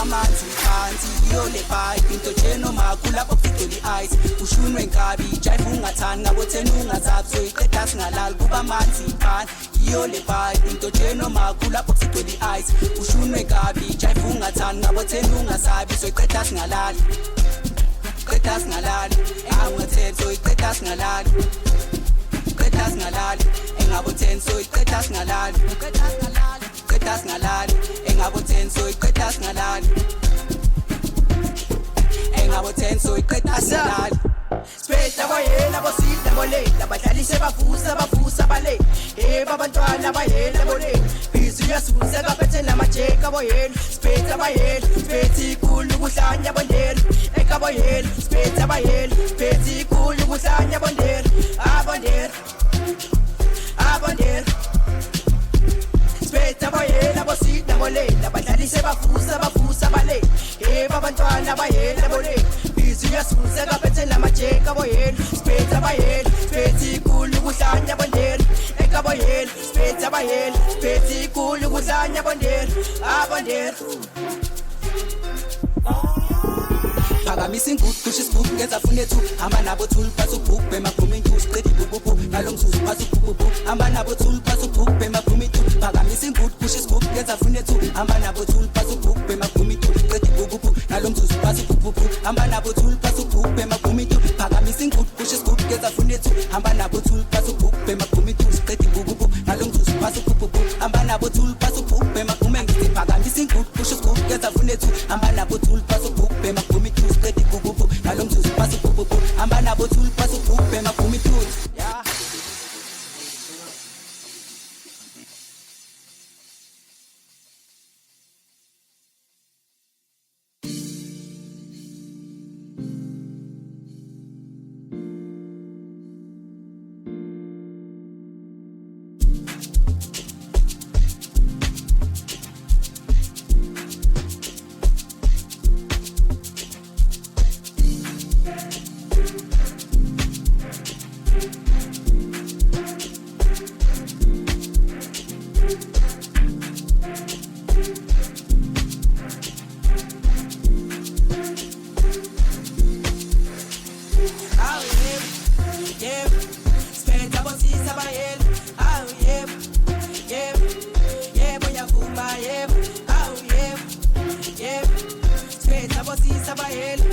kuba manzi phansi iyo le pipe into cheno makula pofito li ice ushunwe nkabi jive ungathani ngabo 10 ungazabi so iqeda singalali kuba manzi phansi iyo le pipe into cheno makula pofito li ice ushunwe nkabi jive ungathani ngabo 10 ungazabi so iqeda singalali iqeda singalali engabo 10 so iqeda singalali iqeda singalali engabo 10 so iqeda singalali iqeda singalali engabo 10 so iqeda singalali engabo 10 so iqeda singalali Speta boyela bosita bolela badlalise bavusa bale babantwana bayela bole bizu yasuza kaphethe namajeka boyela speta bayela speti ikulu kuhlanya bondela ekaboyela speta bayela speti ikulu kuhlanya bondela abondela speta boyela bosita bolela badlalise bavusa bale babantwana bayela bole Yasuza kaphethe namajeka boyela speta bayela speti ikulu kuhlanya bondela ekaboyela speta bayela speti ikulu kuhlanya bondela abondela Phakamisa ingudi kusho isigubhu ngeza fune 2 hamba nabo thuli phasa ubhubhe maphuma into siqedi bububu ngalomzuzu phasa ubhubhu hamba nabo thuli phasa ubhubhe maphuma into phakamisa ingudi kusho isigubhu ngeza fune 2 hamba nabo thuli phasa ubhubhe maphuma into siqedi bububu ngalomzuzu phasa ubhubhu hamba nabo thuli phasa ubhubhe maphuma into phakamisa ingudi kusho isigubhu ngeza fune 2 hamba nabo thuli phasa ubhubhe maphuma into siqedi bububu ngalomzuzu phasa ubhubhu hamba nabo thuli phasa ubhubhe maphuma ngithi phakamisa ingudi kusho isigubhu ngeza fune 2 hamba nabo thuli phasa ubhubhe maphuma into Ready bubu ngalomzuzu phasa bubu hamba nabo thuli phasa ubhubhe maphuma ituthi yeah Speta bosisa bayela